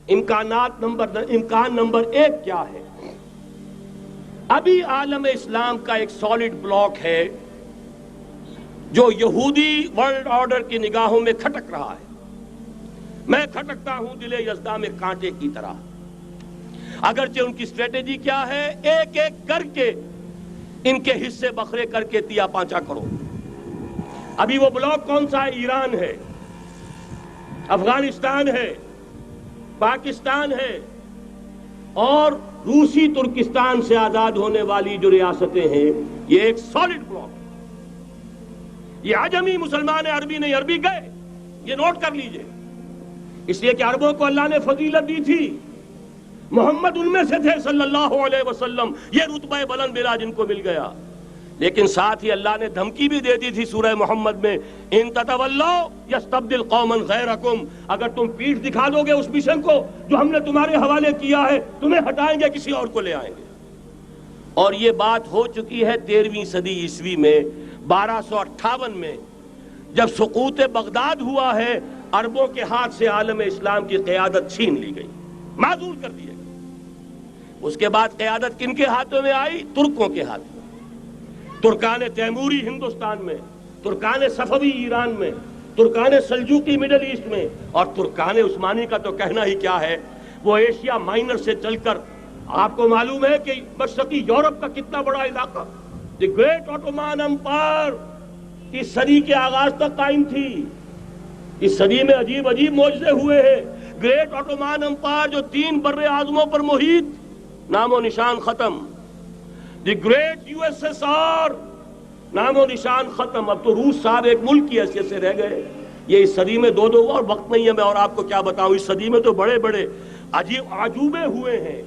امکان نمبر 1 کیا ہے؟ ابھی عالم اسلام کا ایک سالڈ بلاک ہے جو یہودی ورلڈ آرڈر کی نگاہوں میں کھٹک رہا ہے. میں کھٹکتا ہوں دل یزداں میں کانٹے کی طرح. اگرچہ ان کی اسٹریٹجی کیا ہے؟ ایک ایک کر کے ان کے حصے بکھرے کر کے تیا پانچا کرو. ابھی وہ بلاک کون سا ہے؟ ایران ہے، افغانستان ہے، پاکستان ہے اور روسی ترکستان سے آزاد ہونے والی جو ریاستیں ہیں. یہ ایک سالڈ بلاک. یہ عجمی مسلمان عربی نہیں، عربی گئے، یہ نوٹ کر لیجئے. اس لیے کہ عربوں کو اللہ نے فضیلت دی تھی، محمد ان میں سے تھے صلی اللہ علیہ وسلم، یہ رتبہ بلند ملا جن کو مل گیا. لیکن ساتھ ہی اللہ نے دھمکی بھی دے دی تھی سورہ محمد میں، ان تتولوا یستبدل قوما غیرکم، اگر تم پیٹھ دکھا دو گے اس مشن کو جو ہم نے تمہارے حوالے کیا ہے، تمہیں ہٹائیں گے، کسی اور کو لے آئیں گے. اور یہ بات ہو چکی ہے 13ویں صدی عیسوی میں. 1258 میں جب سقوط بغداد ہوا ہے، عربوں کے ہاتھ سے عالم اسلام کی قیادت چھین لی گئی، معزول کر دیے گئے. اس کے بعد قیادت کن کے ہاتھوں میں آئی؟ ترکوں کے ہاتھ میں. ترکان تیموری ہندوستان میں، ترکان صفوی ایران میں، ترکان سلجوقی مڈل ایسٹ میں، اور ترکان عثمانی کا تو کہنا ہی کیا ہے. وہ ایشیا مائنر سے چل کر آپ کو معلوم ہے کہ مشرقی یورپ کا کتنا بڑا علاقہ، دی گریٹ آٹومان امپائر اس صدی کے آغاز تک قائم تھی. اس صدی میں عجیب عجیب معجزے ہوئے ہیں. گریٹ آٹومان امپائر جو 3 بر اعظموں پر محیط، نام و نشان ختم. The great U S S R, نام و نشان ختم. اب تو روس صاحب ایک ملک کی حیثیت سے رہ گئے. یہ اس صدی میں 2 اور وقت نہیں ہے میں اور آپ کو کیا بتاؤں. اس صدی میں تو بڑے بڑے عجیب عجوبے ہوئے ہیں.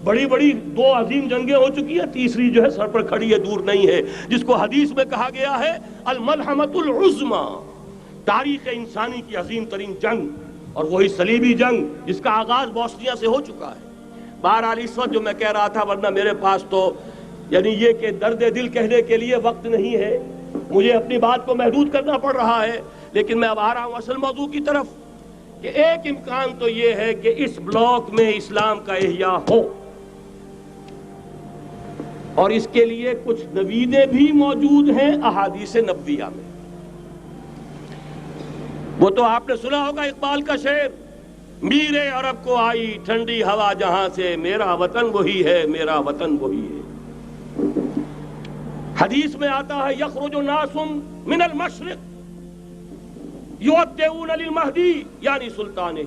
بڑی بڑی 2 عظیم جنگیں ہو چکی ہیں، تیسری جو ہے سر پر کھڑی ہے، دور نہیں ہے، جس کو حدیث میں کہا گیا ہے الملحمۃ العظمی، تاریخ انسانی کی عظیم ترین جنگ، اور وہی صلیبی جنگ جس کا آغاز بوسنیا سے ہو چکا ہے. بہرحال اس وقت جو میں کہہ رہا تھا، ورنہ میرے پاس تو یعنی یہ کہ درد دل کہنے کے لیے وقت نہیں ہے، مجھے اپنی بات کو محدود کرنا پڑ رہا ہے. لیکن میں اب آ رہا ہوں اصل موضوع کی طرف کہ ایک امکان تو یہ ہے کہ اس بلاک میں اسلام کا احیاء ہو، اور اس کے لیے کچھ نویدیں بھی موجود ہیں احادیث نبویہ میں. وہ تو آپ نے سنا ہوگا اقبال کا شعر، میرے عرب کو آئی ٹھنڈی ہوا جہاں سے، میرا وطن وہی ہے، میرا وطن وہی ہے. حدیث میں آتا ہے یخرج ناس من المشرق یودعون للمہدی یعنی سلطانہ،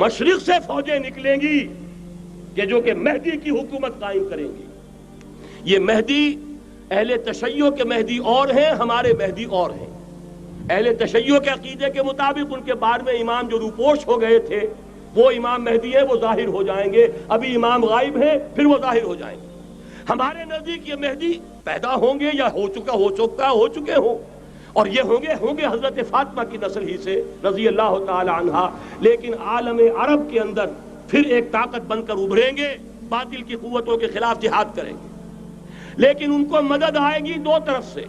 مشرق سے فوجیں نکلیں گی کہ جو کہ مہدی کی حکومت قائم کریں گی. یہ مہدی اہل تشیع کے مہدی اور ہیں، ہمارے مہدی اور ہیں. اہل تشیع کے عقیدے کے مطابق ان کے بعد میں امام جو روپوش ہو گئے تھے وہ امام مہدی ہے، وہ ظاہر ہو جائیں گے. ابھی امام غائب ہیں، پھر وہ ظاہر ہو جائیں گے. ہمارے نزدیک یہ مہدی پیدا ہوں گے یا ہو چکے ہوں، اور یہ ہوں گے حضرت فاطمہ کی نسل ہی سے رضی اللہ تعالی عنہا. لیکن عالم عرب کے اندر پھر ایک طاقت بن کر ابھریں گے، باطل کی قوتوں کے خلاف جہاد کریں گے. لیکن ان کو مدد آئے گی 2 طرف سے.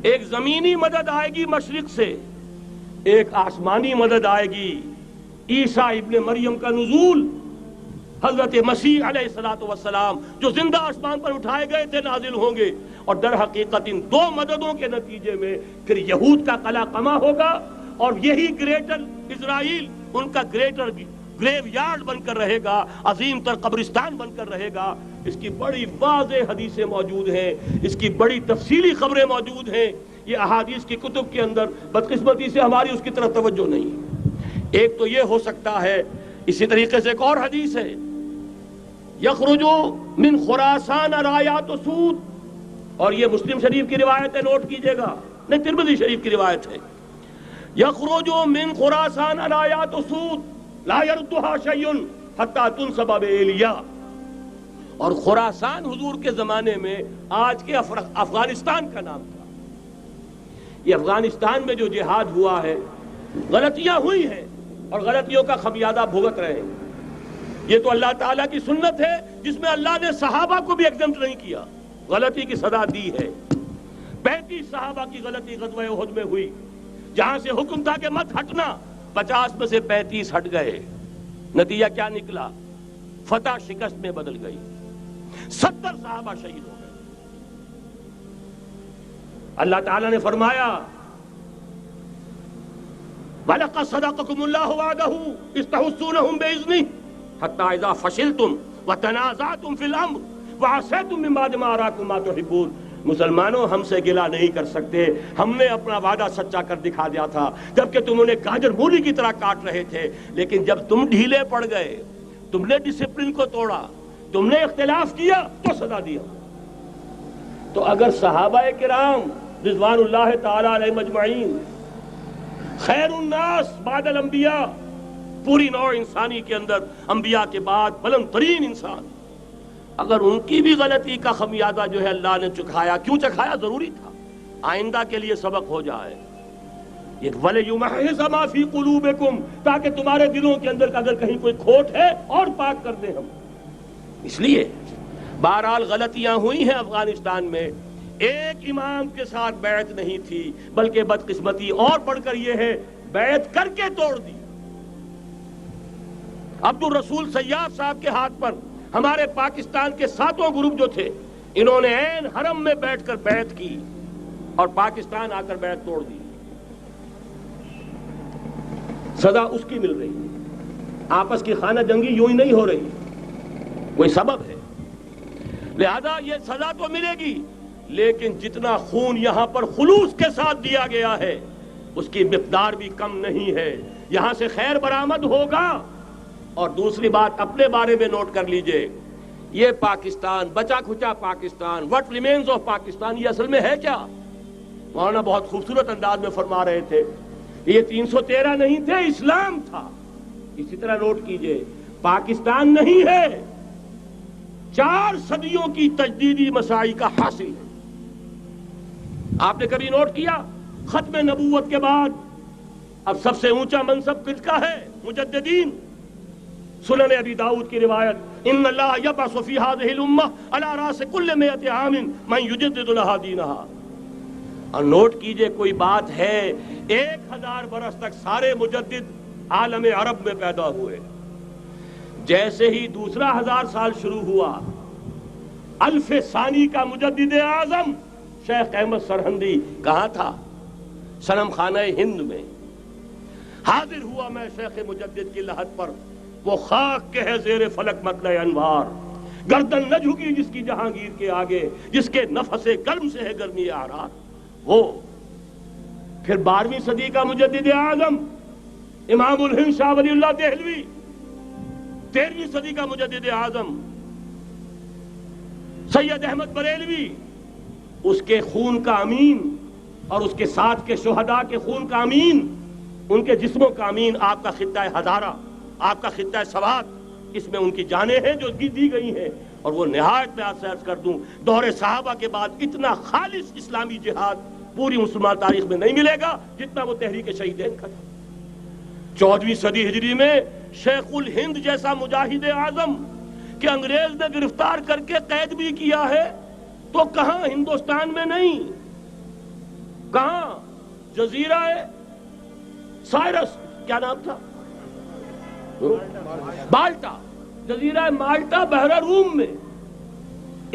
ایک زمینی مدد آئے گی مشرق سے، ایک آسمانی مدد آئے گی. عیسیٰ ابن مریم کا نزول، حضرت مسیح علیہ السلام جو زندہ آسمان پر اٹھائے گئے تھے نازل ہوں گے. اور در حقیقت ان 2 مددوں کے نتیجے میں پھر یہود کا قلع قمع ہوگا، اور یہی گریٹر اسرائیل ان کا گریٹر گریو یارڈ بن کر رہے گا، عظیم تر قبرستان بن کر رہے گا. اس کی بڑی واضح حدیثیں موجود ہیں، اس کی بڑی تفصیلی خبریں موجود ہیں. یہ احادیث کی کتب کے اندر بدقسمتی سے ہماری اس کی طرف توجہ نہیں. ایک تو یہ ہو سکتا ہے. اسی طریقے سے ایک اور حدیث ہے، یخرج من خراسان رایات سود، اور یہ مسلم شریف کی روایت ہے، نوٹ کیجئے گا، نہیں ترمذی شریف کی روایت ہے. یخرج من خراسان رایات سود لا یردها شیء حتی تنصب بایلیا. اور خراسان حضور کے زمانے میں آج کے افغانستان کا نام تھا. یہ افغانستان میں جو جہاد ہوا ہے، غلطیاں ہوئی ہیں اور غلطیوں کا خمیازہ بھگت رہے ہیں. یہ تو اللہ تعالیٰ کی سنت ہے جس میں اللہ نے صحابہ کو بھی ایگزمپٹ نہیں کیا، غلطی کی سزا دی ہے. 35 صحابہ کی غلطی غزوہ احد میں ہوئی، جہاں سے حکم تھا کہ مت ہٹنا، 50 میں سے 35 ہٹ گئے. نتیجہ کیا نکلا؟ فتح شکست میں بدل گئی، 70 صحابہ شہید ہو گئے۔ اللہ تعالیٰ نے فرمایا وَلَقَدْ صَدَقَكُمُ اللَّهُ وَعْدَهُ إِذْ تَحُسُّونَهُم بِإِذْنِهِ حَتَّىٰ إِذَا فَشِلْتُمْ وَتَنَازَعْتُمْ فِي الْأَمْرِ وَعَصَيْتُمْ مِن بَعْدِ مَا أَرَاكُم مَّا تُحِبُّونَ۔ مسلمانوں، ہم سے گلہ نہیں کر سکتے، ہم نے اپنا وعدہ سچا کر دکھا دیا تھا جبکہ تم انہیں گاجر مولی کی طرح کاٹ رہے تھے، لیکن جب تم ڈھیلے پڑ گئے، تم نے ڈسپلن کو توڑا، تم نے اختلاف کیا تو سزا دیا۔ تو اگر صحابہ کرام رضوان اللہ تعالی علیہم اجمعین خیر الناس بعد الانبیاء، پوری نوع انسانی کے اندر انبیاء کے بعد بلند ترین انسان، اگر ان کی بھی غلطی کا خمیازہ جو ہے اللہ نے چکھایا، کیوں چکھایا؟ ضروری تھا، آئندہ کے لیے سبق ہو جائے۔ یہ وَلِيُمَحِّصَ مَا فِي قُلُوبِكُمْ، تاکہ تمہارے دلوں کے اندر اگر کہیں کوئی کھوٹ ہے اور پاک کر دیں ہم۔ اس لیے بہرحال غلطیاں ہوئی ہیں افغانستان میں، ایک امام کے ساتھ بیعت نہیں تھی، بلکہ بدقسمتی اور بڑھ کر یہ ہے بیعت کر کے توڑ دی۔ عبد الرسول سیاف صاحب کے ہاتھ پر ہمارے پاکستان کے 7 گروپ جو تھے، انہوں نے عین حرم میں بیٹھ کر بیعت کی اور پاکستان آ کر بیعت توڑ دی۔ سزا اس کی مل رہی ہے، آپس کی خانہ جنگی یوں ہی نہیں ہو رہی، کوئی سبب ہے، لہذا یہ سزا تو ملے گی، لیکن جتنا خون یہاں پر خلوص کے ساتھ دیا گیا ہے اس کی مقدار بھی کم نہیں ہے۔ یہاں سے خیر برآمد ہوگا۔ اور دوسری بات اپنے بارے میں نوٹ کر لیجئے، یہ پاکستان، بچا کھچا Pakistan, what remains of Pakistan, یہ اصل میں ہے کیا؟ مولانا بہت خوبصورت انداز میں فرما رہے تھے، یہ 313 نہیں تھے، اسلام تھا۔ اسی طرح نوٹ کیجئے، پاکستان نہیں ہے، 4 صدیوں کی تجدیدی مساعی کا حاصل ہے۔ آپ نے کبھی نوٹ کیا ختم نبوت کے بعد اب سب سے اونچا منصب کس کا ہے؟ مجددین۔ سنن ابی داؤد کی روایت، ان اللہ یبعث فی هذه الامہ علی راس کل 100 عام من یجدد لها دینها۔ اور نوٹ کیجئے، کوئی بات ہے 1000 برس تک سارے مجدد عالم عرب میں پیدا ہوئے، جیسے ہی دوسرا 1000 سال شروع ہوا، الف ثانی کا مجدد اعظم شیخ احمد سرہندی کہاں تھا؟ صنم خانہ ہند میں حاضر ہوا۔ میں شیخ مجدد کی لحد پر، وہ خاک کے ہے زیر فلک مطلع انوار، گردن نہ جھکی جس کی جہانگیر کے آگے، جس کے نفس گرم سے ہے گرمی اعراض وہ۔ پھر 12ویں صدی کا مجدد اعظم امام الہند شاہ ولی اللہ دہلوی، 13ویں صدی کا مجدد اعظم سید احمد بریلوی، اس کے خون کا امین اور اس کے ساتھ کے شہداء کے خون کا امین، ان کے جسموں کا امین، آپ کا خطہ ہزارہ، آپ کا خطہ سوات، اس میں ان کی جانیں ہیں جو دی گئی ہیں۔ اور وہ نہایت میں آپ سے عرض کر دوں، دور صحابہ کے بعد اتنا خالص اسلامی جہاد پوری مسلمان تاریخ میں نہیں ملے گا جتنا وہ تحریک شہیدین کا تھا۔ 14ویں صدی ہجری میں شیخ الہند جیسا مجاہد اعظم کہ انگریز نے گرفتار کر کے قید بھی کیا ہے، تو کہاں؟ ہندوستان میں نہیں، کہاں؟ جزیرہ سائرس، کیا نام تھا؟ مالٹا، جزیرہ مالٹا بحر روم میں۔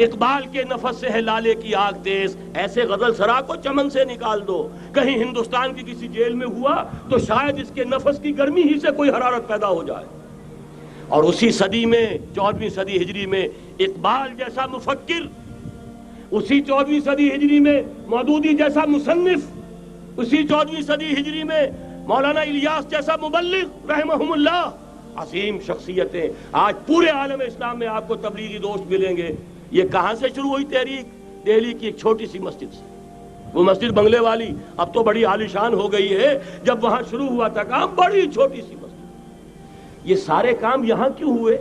اقبال کے نفس سے ہے لالے کی آگ تیز، ایسے غزل سرا کو چمن سے نکال دو۔ کہیں ہندوستان کی کسی جیل میں ہوا تو شاید اس کے نفس کی گرمی ہی سے کوئی حرارت پیدا ہو جائے۔ اور اسی صدی میں 14ویں صدی ہجری میں اقبال جیسا مفکر، اسی 14ویں صدی ہجری میں مودودی جیسا مصنف، اسی 14ویں صدی ہجری میں مولانا الیاس جیسا مبلغ رحمہم اللہ، عظیم شخصیتیں آج پورے عالم اسلام میں آپ کو تبلیغی دوست ملیں گے۔ یہ کہاں سے شروع ہوئی تحریک؟ دہلی کی ایک چھوٹی سی مسجد سے، وہ مسجد بنگلے والی اب تو بڑی عالیشان ہو گئی ہے، جب وہاں شروع ہوا تھا کام بڑی چھوٹی سی مسجد۔ یہ سارے کام یہاں کیوں ہوئے؟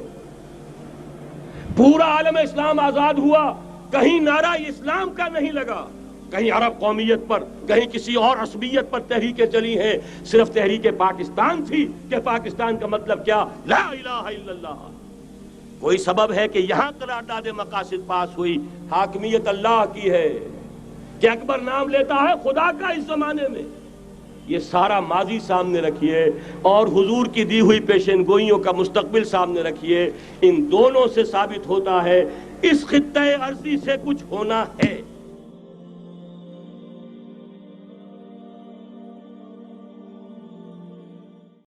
پورا عالم اسلام آزاد ہوا، کہیں نعرہ اسلام کا نہیں لگا، کہیں عرب قومیت پر، کہیں کسی اور عصبیت پر تحریکیں چلی ہیں، صرف تحریک پاکستان تھی کہ پاکستان کا مطلب کیا؟ لا الہ الا اللہ۔ کوئی سبب ہے کہ یہاں قرارداد مقاصد پاس ہوئی، حاکمیت اللہ کی ہے، کہ اکبر نام لیتا ہے خدا کا اس زمانے میں، یہ سارا ماضی سامنے رکھیے اور حضور کی دی ہوئی پیشن گوئیوں کا مستقبل سامنے رکھیے، ان دونوں سے ثابت ہوتا ہے اس خطہ ارضی سے کچھ ہونا ہے۔